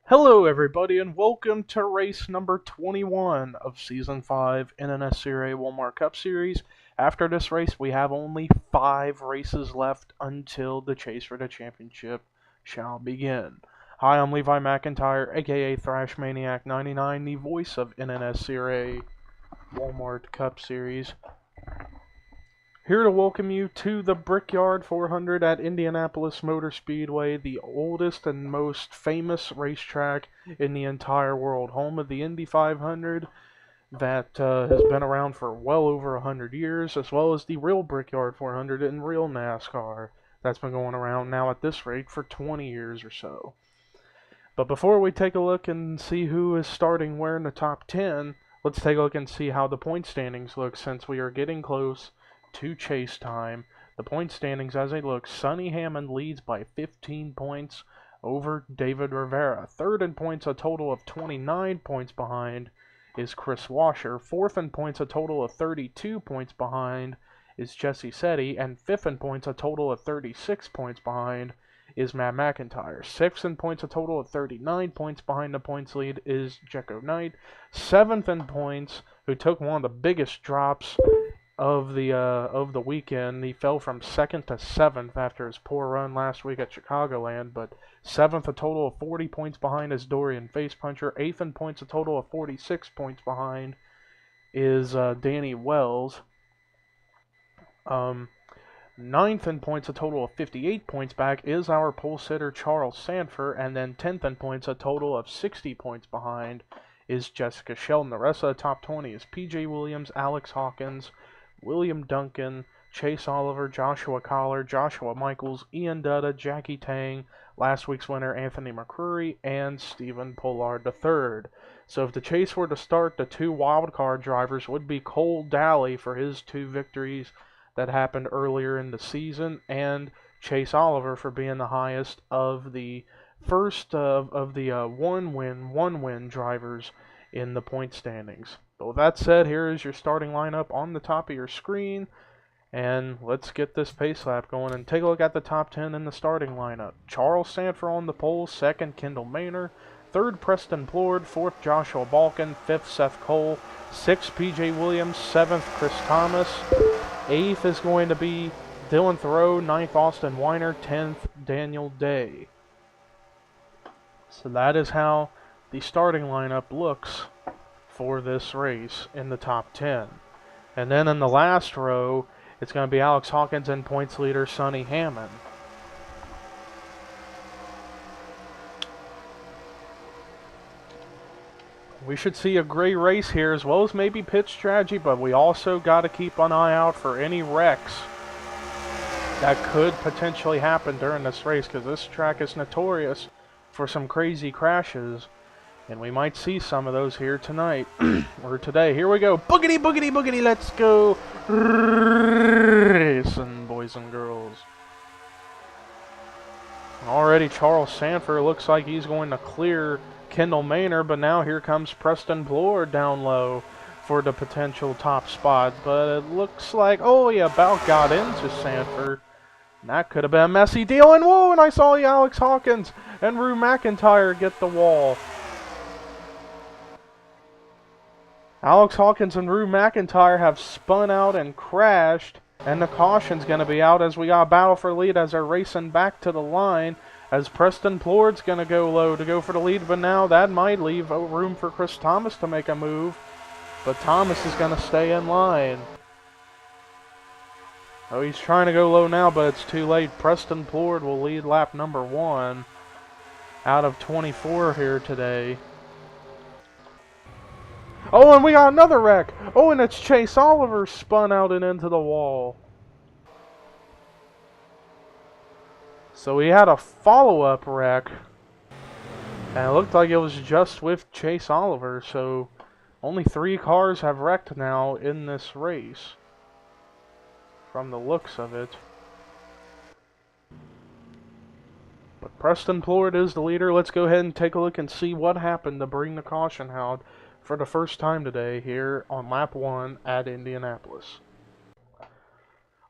Hello everybody and welcome to race number 21 of Season 5 NNSCRA Walmart Cup Series. After this race we have only 5 races left until the chase for the championship shall begin. Hi, I'm Levi McIntyre, aka Thrash Maniac 99, the voice of NNSCRA Walmart Cup Series. Here to welcome you to the Brickyard 400 at Indianapolis Motor Speedway, the oldest and most famous racetrack in the entire world, home of the Indy 500 that has been around for well over 100 years, as well as the real Brickyard 400 in real NASCAR that's been going around now at this rate for 20 years or so. But before we take a look and see who is starting where in the top 10, let's take a look and see how the point standings look since we are getting close to chase time. The point standings as they look: Sonny Hammond leads by 15 points over David Rivera. Third in points, a total of 29 points behind, is Chris Washer. Fourth in points, a total of 32 points behind, is Jesse Setti. And fifth in points, a total of 36 points behind, is Matt McIntyre. Sixth in points, a total of 39 points behind the points lead, is Jekko Knight. Seventh in points, who took one of the biggest drops of the weekend. He fell from second to seventh after his poor run last week at Chicagoland, but seventh, a total of 40 points behind, is Dorian Facepuncher. Eighth in points, a total of 46 points behind, is Danny Wells. Ninth in points, a total of 58 points back, is our pole sitter Charles Sanford, and then 10th in points, a total of 60 points behind, is Jessica Sheldon. The rest of the top 20 is PJ Williams, Alex Hawkins, William Duncan, Chase Oliver, Joshua Collar, Joshua Michaels, Ian Dutta, Jackie Tang, last week's winner Anthony McCreary, and Stephen Pollard III. So if the chase were to start, the two wildcard drivers would be Cole Daly for his 2 victories that happened earlier in the season, and Chase Oliver for being the highest of the first of the one win drivers in the point standings. But with that said, here is your starting lineup on the top of your screen, and let's get this pace lap going and take a look at the top 10 in the starting lineup. Charles Sanford on the pole, second Kendall Maynor, third Preston Plord, fourth Joshua Balkin, fifth Seth Cole, sixth PJ Williams, seventh Chris Thomas, eighth is going to be Dylan Thoreau, ninth Austin Weiner, 10th Daniel Day. So that is how the starting lineup looks for this race in the top 10. And then in the last row, it's going to be Alex Hawkins and points leader Sonny Hammond. We should see a great race here, as well as maybe pit strategy, but we also got to keep an eye out for any wrecks that could potentially happen during this race, because this track is notorious for some crazy crashes, and we might see some of those here tonight, or today. Here we go. Boogity, boogity, boogity, let's go racing, boys and girls. Already Charles Sanford looks like he's going to clear Kendall Maynor, but now here comes Preston Plord down low for the potential top spot. But it looks like, oh, he about got into Sanford. And that could have been a messy deal. And whoa, and I saw Alex Hawkins and Rue McIntyre get the wall. Alex Hawkins and Rue McIntyre have spun out and crashed, and the caution's going to be out as we got a battle for lead as they're racing back to the line, as Preston Plord's going to go low to go for the lead, but now that might leave room for Chris Thomas to make a move, but Thomas is going to stay in line. Oh, he's trying to go low now, but it's too late. Preston Plord will lead lap number 1 out of 24 here today. Oh, and we got another wreck. Oh, and it's Chase Oliver spun out and into the wall. So we had a follow-up wreck, and it looked like it was just with Chase Oliver. So only 3 cars have wrecked now in this race, from the looks of it. But Preston Plord is the leader. Let's go ahead and take a look and see what happened to bring the caution out for the first time today here on lap 1 at Indianapolis.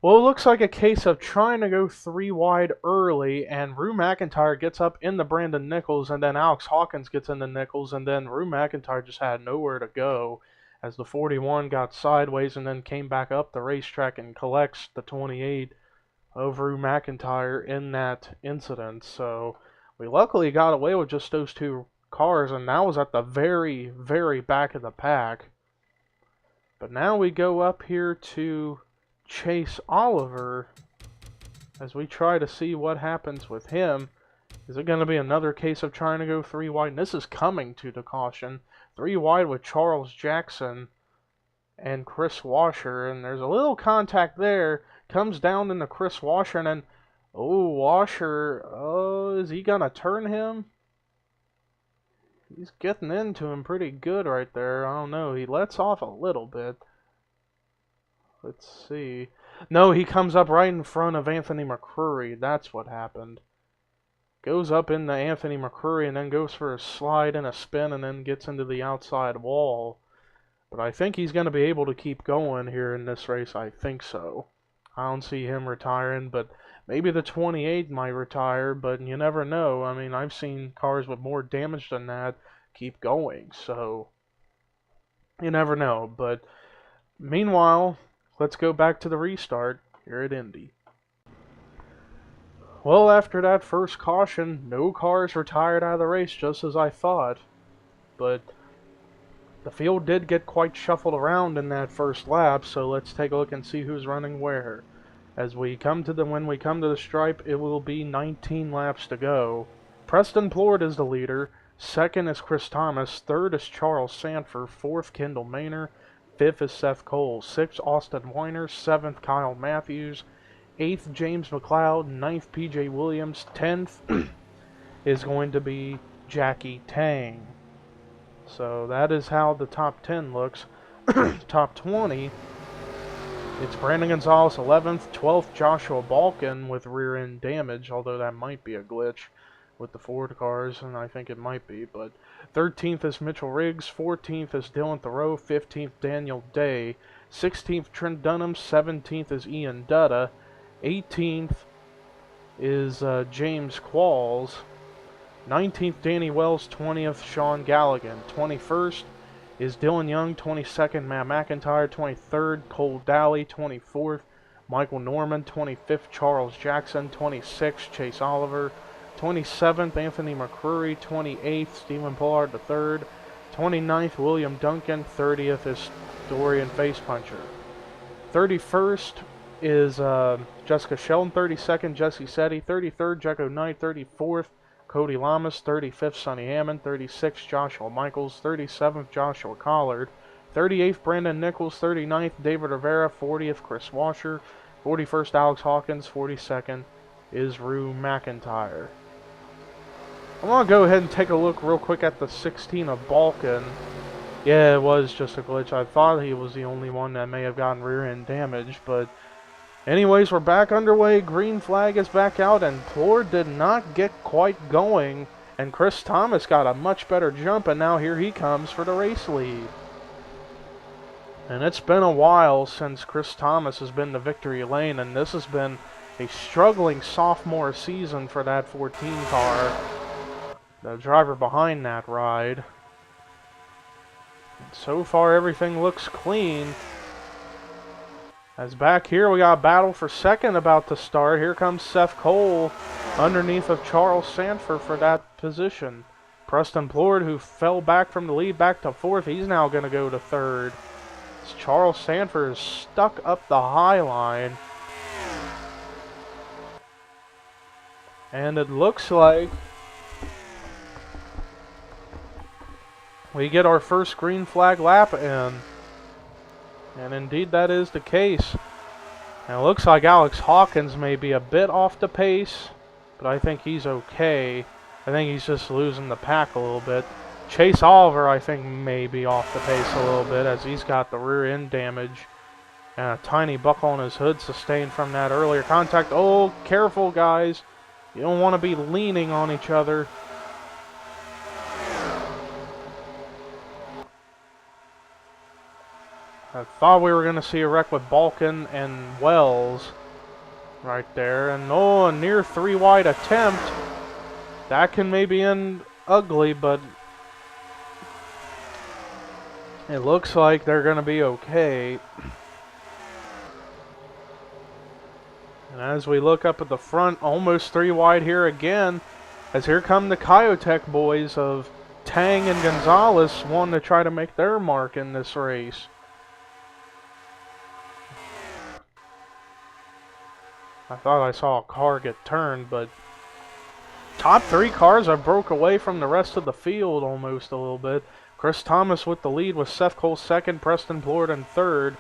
Well, it looks like a case of trying to go 3 wide early, and Rue McIntyre gets up into Brandon Nichols, and then Alex Hawkins gets into Nichols, and then Rue McIntyre just had nowhere to go as the 41 got sideways and then came back up the racetrack and collects the 28 of Rue McIntyre in that incident. So we luckily got away with just those 2 cars, and that was at the very, very back of the pack. But now we go up here to Chase Oliver as we try to see what happens with him. Is it going to be another case of trying to go 3 wide? And this is coming to the caution. 3 wide with Charles Jackson and Chris Washer, and there's a little contact there. Comes down into Chris Washer, and then, oh, Washer, is he going to turn him? He's getting into him pretty good right there. I don't know. He lets off a little bit. Let's see. No, he comes up right in front of Anthony McCrory. That's what happened. Goes up into Anthony McCrory and then goes for a slide and a spin and then gets into the outside wall. But I think he's going to be able to keep going here in this race. I think so. I don't see him retiring, but maybe the 28 might retire, but you never know. I mean, I've seen cars with more damage than that keep going, so you never know. But meanwhile, let's go back to the restart here at Indy. Well, after that first caution, no cars retired out of the race, just as I thought. But the field did get quite shuffled around in that first lap, so let's take a look and see who's running where. When we come to the stripe, it will be 19 laps to go. Preston Plord is the leader. Second is Chris Thomas. Third is Charles Sanford. Fourth, Kendall Maynor. Fifth is Seth Cole. Sixth, Austin Weiner. Seventh, Kyle Matthews. Eighth, James McLeod. Ninth, PJ Williams. 10th is going to be Jackie Tang. So that is how the top 10 looks. Top 20, it's Brandon Gonzalez 11th, 12th Joshua Balkin with rear end damage, although that might be a glitch with the Ford cars, and I think it might be. But 13th is Mitchell Riggs, 14th is Dylan Thoreau, 15th Daniel Day, 16th Trent Dunham, 17th is Ian Dutta, 18th is James Qualls, 19th, Danny Wells. 20th, Sean Galligan. 21st is Dylan Young. 22nd, Matt McIntyre. 23rd, Cole Dally. 24th, Michael Norman. 25th, Charles Jackson. 26th, Chase Oliver. 27th, Anthony McCrory. 28th, Stephen Pollard III. 29th, William Duncan. 30th is Dorian Facepuncher. 31st is Jessica Sheldon. 32nd, Jesse Setti. 33rd, Jecko Knight. 34th, Cody Lamas. 35th, Sonny Hammond. 36th, Joshua Michaels. 37th, Joshua Collard. 38th, Brandon Nichols. 39th, David Rivera. 40th, Chris Washer. 41st, Alex Hawkins. 42nd is Rue McIntyre. I'm going to go ahead and take a look real quick at the 16 of Balkin. Yeah, it was just a glitch. I thought he was the only one that may have gotten rear end damage, but anyways, we're back underway. Green flag is back out, and Plord did not get quite going, and Chris Thomas got a much better jump, and now here he comes for the race lead. And it's been a while since Chris Thomas has been to victory lane, and this has been a struggling sophomore season for that 14 car, the driver behind that ride. And so far, everything looks clean. As back here, we got a battle for second about to start. Here comes Seth Cole underneath of Charles Sanford for that position. Preston Plord, who fell back from the lead back to fourth, he's now going to go to third. As Charles Sanford is stuck up the high line. And it looks like we get our first green flag lap in. And indeed that is the case. And it looks like Alex Hawkins may be a bit off the pace, but I think he's okay. I think he's just losing the pack a little bit. Chase Oliver, I think, may be off the pace a little bit as he's got the rear end damage and a tiny buckle on his hood sustained from that earlier contact. Oh, careful, guys. You don't want to be leaning on each other. I thought we were going to see a wreck with Balkan and Wells right there. And oh, a near 3 wide attempt. That can maybe end ugly, but it looks like they're going to be okay. And as we look up at the front, almost 3 wide here again, as here come the Kyotech boys of Tang and Gonzalez wanting to try to make their mark in this race. I thought I saw a car get turned, but top 3 cars have broke away from the rest of the field almost a little bit. Chris Thomas with the lead with Seth Cole second, Preston Plord in third.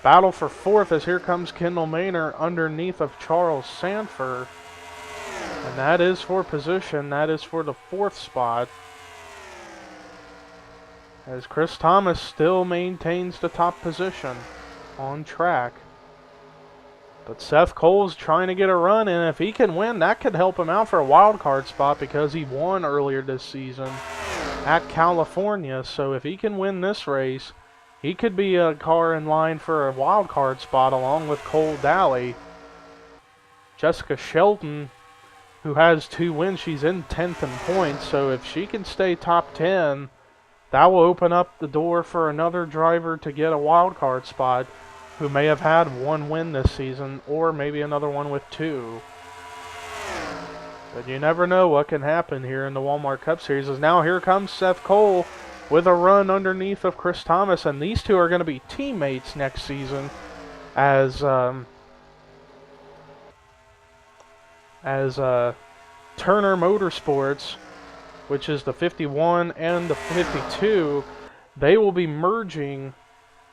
Battle for fourth as here comes Kendall Maynor underneath of Charles Sanford. And that is for position. That is for the 4th spot. As Chris Thomas still maintains the top position on track. But Seth Cole's trying to get a run, and if he can win, that could help him out for a wild card spot because he won earlier this season at California. So if he can win this race, he could be a car in line for a wild card spot along with Cole Daly. Jessica Shelton, who has 2 wins, she's in 10th in points, so if she can stay top 10, that will open up the door for another driver to get a wild card spot who may have had 1 win this season, or maybe another one with 2. But you never know what can happen here in the Walmart Cup Series. As now here comes Seth Cole with a run underneath of Chris Thomas, and these two are going to be teammates next season as Turner Motorsports, which is the 51 and the 52, they will be merging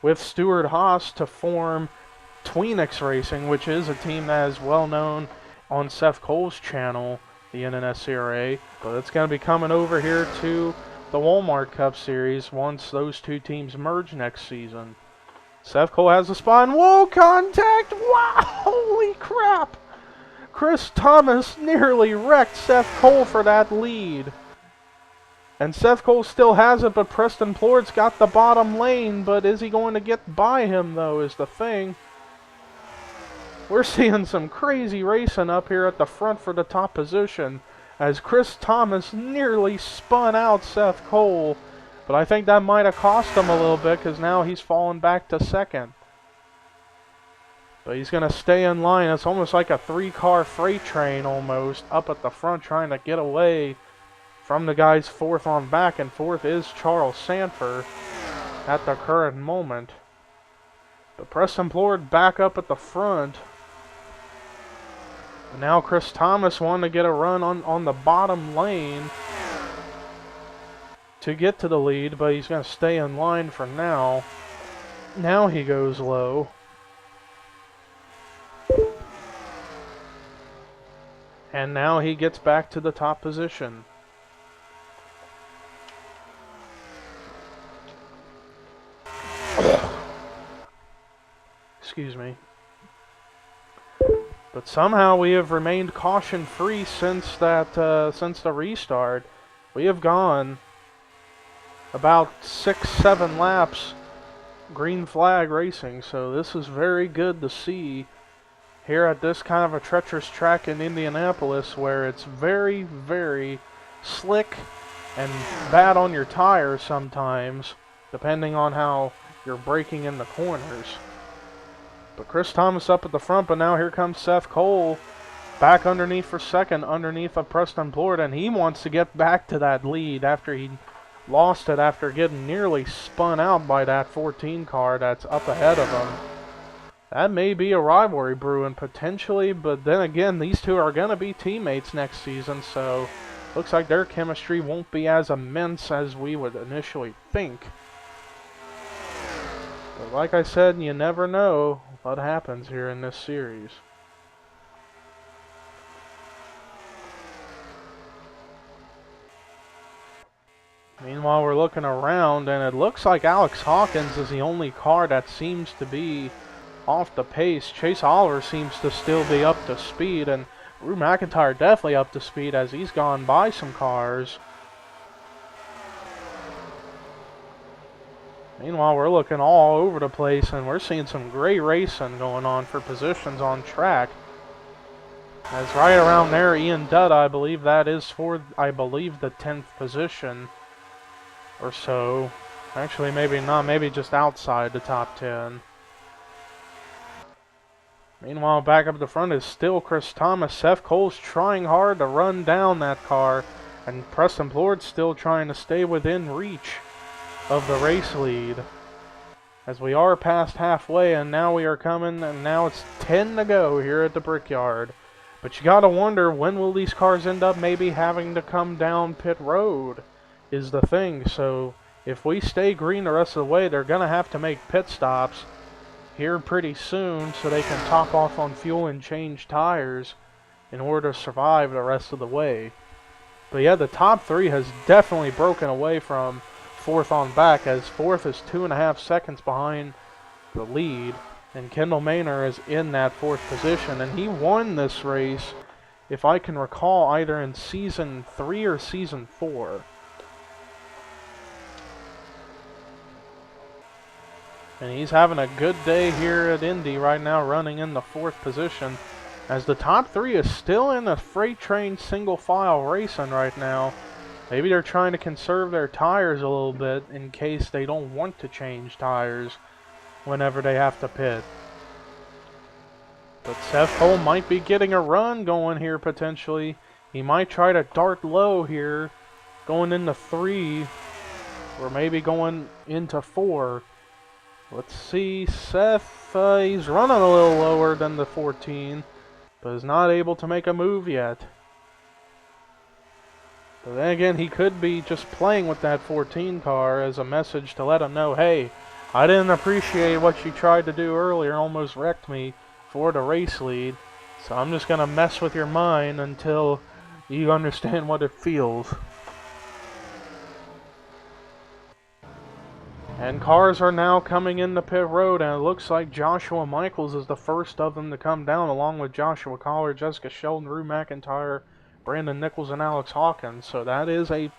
with Stuart Haas to form Tweenix Racing, which is a team that is well known on Seth Cole's channel, the NNSCRA. But it's going to be coming over here to the Walmart Cup Series once those 2 teams merge next season. Seth Cole has a spot, and whoa, contact! Wow, holy crap! Chris Thomas nearly wrecked Seth Cole for that lead. And Seth Cole still has it, but Preston Plord's got the bottom lane. But is he going to get by him, though, is the thing. We're seeing some crazy racing up here at the front for the top position, as Chris Thomas nearly spun out Seth Cole. But I think that might have cost him a little bit, because now he's fallen back to second. But he's going to stay in line. It's almost like a 3-car freight train almost up at the front trying to get away from the guys 4th on back, and 4th is Charles Sanford at the current moment. But Preston Plord back up at the front. And now Chris Thomas wanting to get a run on the bottom lane to get to the lead, but he's going to stay in line for now. Now he goes low. And now he gets back to the top position. Excuse me. But somehow we have remained caution-free since the restart. We have gone about 6-7 laps green flag racing, so this is very good to see here at this kind of a treacherous track in Indianapolis, where it's very, very slick and bad on your tires sometimes, depending on how you're braking in the corners. But Chris Thomas up at the front, but now here comes Seth Cole back underneath for second, underneath of Preston Plord, and he wants to get back to that lead after he lost it after getting nearly spun out by that 14 car that's up ahead of him. That may be a rivalry brewing potentially, but then again, these two are going to be teammates next season, so looks like their chemistry won't be as immense as we would initially think. But like I said, you never know what happens here in this series. Meanwhile, we're looking around, and it looks like Alex Hawkins is the only car that seems to be off the pace. Chase Oliver seems to still be up to speed, and Rue McIntyre definitely up to speed as he's gone by some cars. Meanwhile, we're looking all over the place, and we're seeing some great racing going on for positions on track. As right around there, Ian Dutt, I believe that is for, the 10th position or so. Actually, maybe not. Maybe just outside the top 10. Meanwhile, back up the front is still Chris Thomas. Seth Cole's trying hard to run down that car, and Preston Plord's still trying to stay within reach of the race lead. As we are past halfway, and now we are coming, and now it's 10 to go here at the Brickyard. But you gotta wonder, when will these cars end up maybe having to come down pit road is the thing. So if we stay green the rest of the way, they're gonna have to make pit stops here pretty soon so they can top off on fuel and change tires in order to survive the rest of the way. But yeah, the top three has definitely broken away from fourth on back, as fourth is 2.5 seconds behind the lead, and Kendall Maynor is in that fourth position, and he won this race, if I can recall, either in season 3 or season 4. And he's having a good day here at Indy right now, running in the fourth position, as the top three is still in the freight train single file racing right now. Maybe they're trying to conserve their tires a little bit in case they don't want to change tires whenever they have to pit. But Seth Cole might be getting a run going here potentially. He might try to dart low here, going into 3, or maybe going into 4. Let's see, Seth, he's running a little lower than the 14, but is not able to make a move yet. But then again, he could be just playing with that 14 car as a message to let him know, hey, I didn't appreciate what you tried to do earlier, almost wrecked me for the race lead, so I'm just going to mess with your mind until you understand what it feels. And cars are now coming into pit road, and it looks like Joshua Michaels is the first of them to come down, along with Joshua Collar, Jessica Sheldon, Rue McIntyre, Brandon Nichols, and Alex Hawkins. So that is a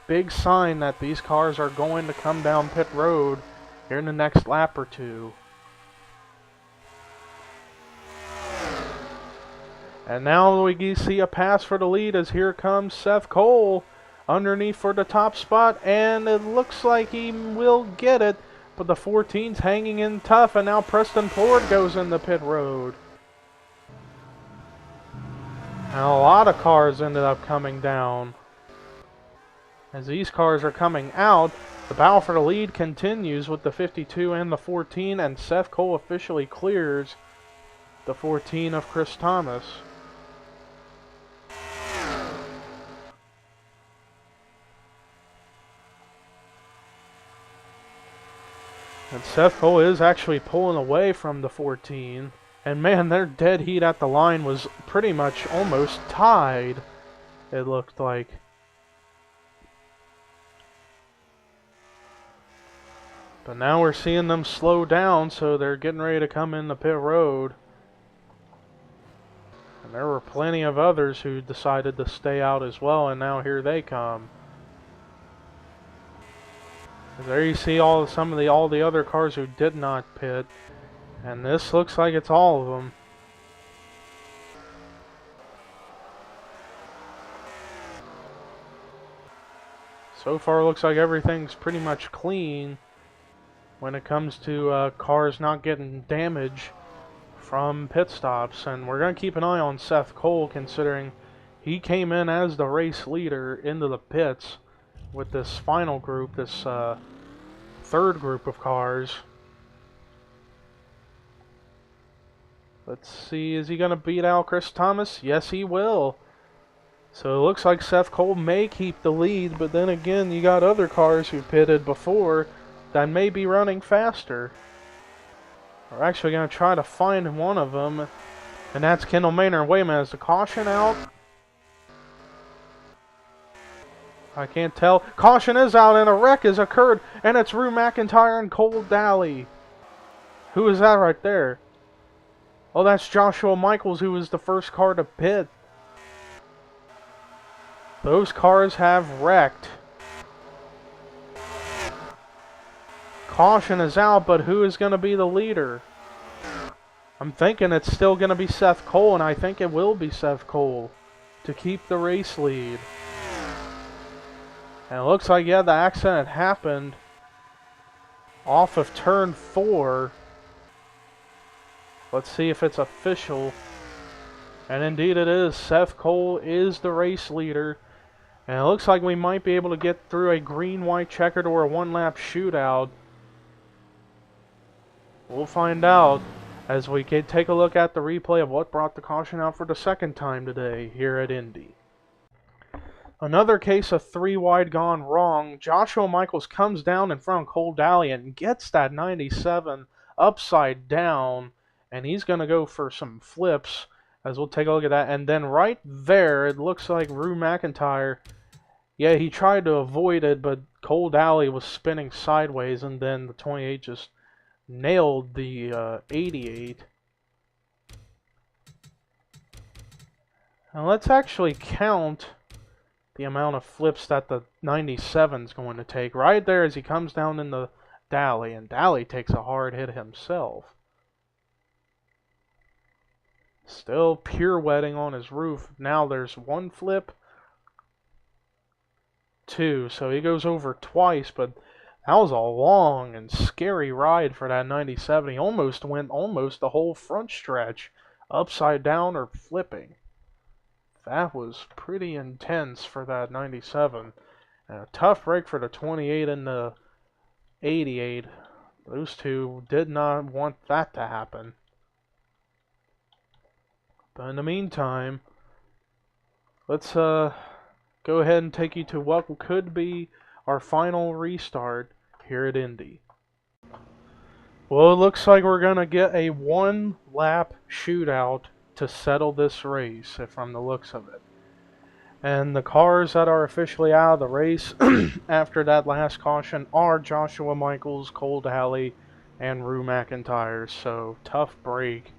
big sign that these cars are going to come down pit road here in the next lap or two. And now we see a pass for the lead, as here comes Seth Cole underneath for the top spot, and it looks like he will get it, but the 14's hanging in tough, and now Preston Plord goes in the pit road. And a lot of cars ended up coming down. As these cars are coming out, the battle for the lead continues with the 52 and the 14, and Seth Cole officially clears the 14 of Chris Thomas. And Seth Cole is actually pulling away from the 14. And man, their dead heat at the line was pretty much almost tied, it looked like. But now we're seeing them slow down, so they're getting ready to come in the pit road. And there were plenty of others who decided to stay out as well, and now here they come. There you see all the other cars who did not pit, and this looks like it's all of them. So far, it looks like everything's pretty much clean when it comes to cars not getting damage from pit stops, and we're gonna keep an eye on Seth Cole, considering he came in as the race leader into the pits with this final group, this third group of cars. Let's see, is he going to beat out Chris Thomas? Yes, he will. So it looks like Seth Cole may keep the lead, but then again, you got other cars who pitted before that may be running faster. We're actually going to try to find one of them, and that's Kendall Maynor. Wait a minute, is the caution out? I can't tell. Caution is out, and a wreck has occurred, and it's Rue McIntyre and Cole Daly. Who is that right there? Oh, that's Joshua Michaels, who was the first car to pit. Those cars have wrecked. Caution is out, but who is going to be the leader? I'm thinking it's still going to be Seth Cole, and I think it will be Seth Cole to keep the race lead. And it looks like, yeah, the accident happened off of turn 4. Let's see if it's official. And indeed it is. Seth Cole is the race leader. And it looks like we might be able to get through a green-white checkered or a one-lap shootout. We'll find out as we take a look at the replay of what brought the caution out for the second time today here at Indy. Another case of 3 wide gone wrong. Joshua Michaels comes down in front of Cole Daly and gets that 97 upside down. And he's going to go for some flips as we'll take a look at that. And then right there, it looks like Rue McIntyre, yeah, he tried to avoid it, but Cole Daly was spinning sideways, and then the 28 just nailed the 88. And let's actually count the amount of flips that the 97 is going to take. Right there as he comes down in the Daly, and Daly takes a hard hit himself. Still pirouetting on his roof. Now there's 1 flip, 2. So he goes over twice, but that was a long and scary ride for that 97. He almost went the whole front stretch upside down or flipping. That was pretty intense for that 97. And a tough break for the 28 and the 88. Those two did not want that to happen. But in the meantime, let's go ahead and take you to what could be our final restart here at Indy. Well, it looks like we're going to get a 1-lap shootout to settle this race, from the looks of it. And the cars that are officially out of the race after that last caution are Joshua Michaels, Cole Daly, and Rue McIntyre. So, tough break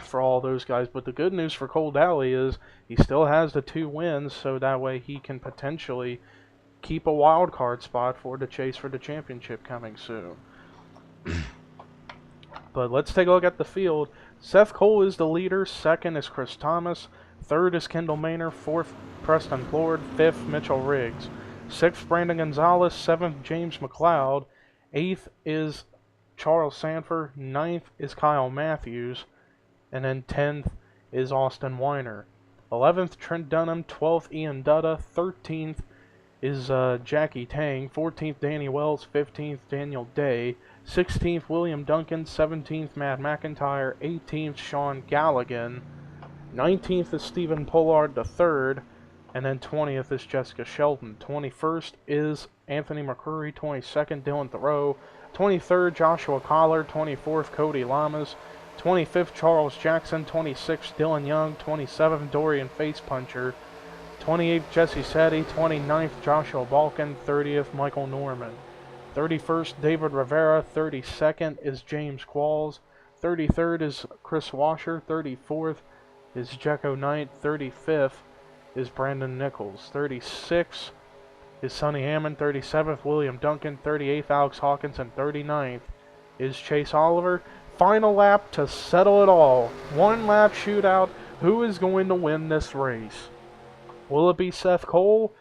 for all those guys. But the good news for Cole Daly is he still has the 2 wins, so that way he can potentially keep a wild card spot for the chase for the championship coming soon. But let's take a look at the field. Seth Cole is the leader. 2nd is Chris Thomas. 3rd is Kendall Maynor. 4th, Preston Plord. 5th, Mitchell Riggs. 6th, Brandon Gonzalez. 7th, James McLeod. 8th is Charles Sanford. 9th is Kyle Matthews. And then 10th is Austin Weiner. 11th, Trent Dunham. 12th, Ian Dutta. 13th is Jackie Tang. 14th, Danny Wells. 15th, Daniel Day. 16th, William Duncan. 17th, Matt McIntyre. 18th, Sean Galligan. 19th is Stephen Pollard III. And then 20th is Jessica Shelton. 21st is Anthony McCurry. 22nd, Dylan Thoreau. 23rd, Joshua Collar. 24th, Cody Lamas. 25th, Charles Jackson. 26th, Dylan Young. 27th, Dorian Facepuncher. 28th, Jesse Setti. 29th, Joshua Balkin. 30th, Michael Norman. 31st, David Rivera. 32nd is James Qualls. 33rd is Chris Washer. 34th is Jecko Knight. 35th is Brandon Nichols. 36th is Sonny Hammond. 37th, William Duncan. 38th, Alex Hawkins. And 39th is Chase Oliver. Final lap to settle it all. 1-lap shootout. Who is going to win this race? Will it be Seth Cole?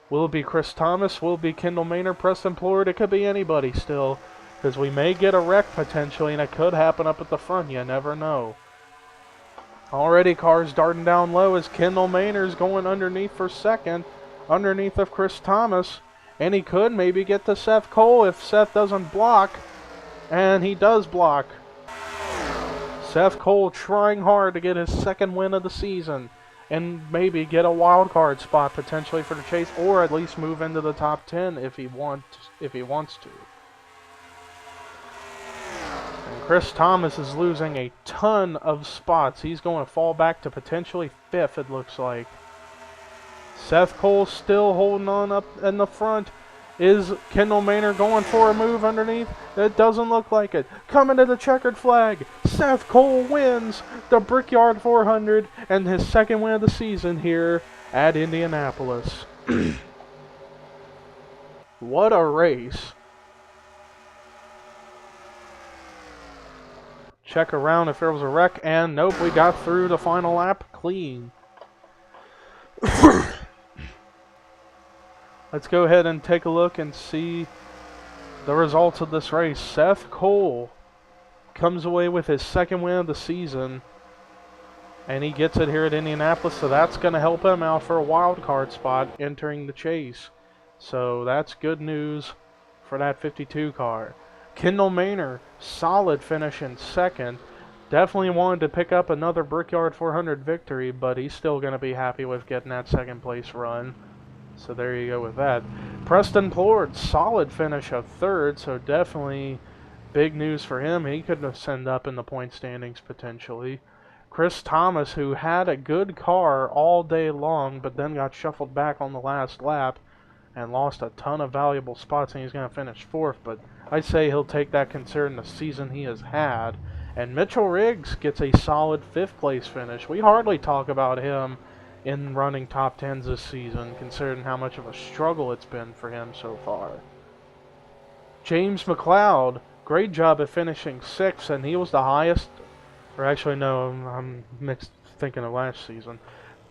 Will it be Chris Thomas? Will it be Kendall Maynor, Preston Plord? It could be anybody still, because we may get a wreck potentially, and it could happen up at the front. You never know. Already cars darting down low as Kendall Maynor's going underneath for 2nd, underneath of Chris Thomas, and he could maybe get to Seth Cole if Seth doesn't block, and he does block. Seth Cole trying hard to get his 2nd win of the season and maybe get a wild card spot potentially for the chase, or at least move into the top 10 if he wants to. And Chris Thomas is losing a ton of spots. He's going to fall back to potentially 5th, it looks like. Seth Cole still holding on up in the front. Is Kendall Maynor going for a move underneath? It doesn't look like it. Coming to the checkered flag. Seth Cole wins the Brickyard 400 and his 2nd win of the season here at Indianapolis. What a race. check around if there was a wreck, and nope, we got through the final lap clean. Let's go ahead and take a look and see the results of this race. Seth Cole comes away with his second win of the season, and he gets it here at Indianapolis, so that's going to help him out for a wild card spot entering the chase. So that's good news for that 52 car. Kendall Maynor, solid finish in second. Definitely wanted to pick up another Brickyard 400 victory, but he's still going to be happy with getting that second place run. So there you go with that. Preston Plord, solid finish of third, so definitely big news for him. He could ascend up in the point standings potentially. Chris Thomas, who had a good car all day long, but then got shuffled back on the last lap and lost a ton of valuable spots, and he's going to finish fourth, but I'd say he'll take that considering the season he has had. And Mitchell Riggs gets a solid fifth place finish. We hardly talk about him in running top 10s this season, considering how much of a struggle it's been for him so far. James McLeod, great job at finishing sixth, and he was the highest, or actually no, I'm mixed thinking of last season.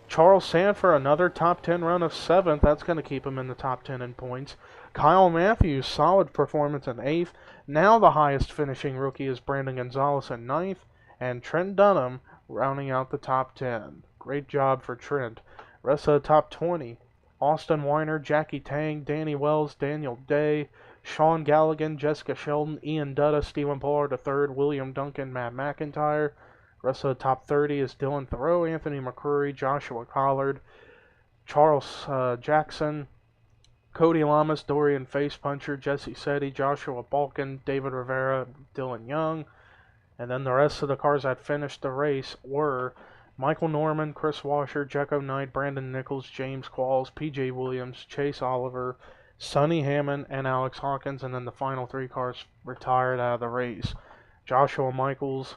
Charles Sanford, another top 10 run of seventh, that's going to keep him in the top 10 in points. Kyle Matthews, solid performance in eighth. Now the highest finishing rookie is Brandon Gonzalez in ninth, and Trent Dunham rounding out the top 10. Great job for Trent. Rest of the top 20. Austin Weiner, Jackie Tang, Danny Wells, Daniel Day, Sean Galligan, Jessica Sheldon, Ian Dutta, Stephen Pollard III, William Duncan, Matt McIntyre. Rest of the top 30 is Dylan Thoreau, Anthony McCrory, Joshua Collard, Charles Jackson, Cody Lamas, Dorian Facepuncher, Jesse Setti, Joshua Balkin, David Rivera, Dylan Young. And then the rest of the cars that finished the race were Michael Norman, Chris Washer, Jecko Knight, Brandon Nichols, James Qualls, PJ Williams, Chase Oliver, Sonny Hammond, and Alex Hawkins. And then the final three cars retired out of the race: Joshua Michaels,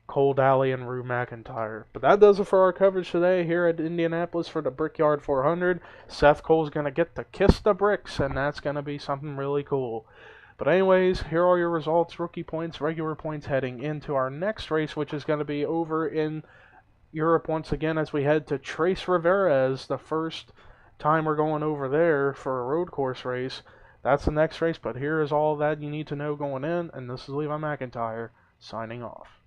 Cole Daly, and Rue McIntyre. But that does it for our coverage today here at Indianapolis for the Brickyard 400. Seth Cole's going to get to kiss the bricks, and that's going to be something really cool. But anyways, here are your results, rookie points, regular points heading into our next race, which is going to be over in Europe once again as we head to Trace Rivera, the first time we're going over there for a road course race. That's the next race, but here is all that you need to know going in, and this is Levi McIntyre signing off.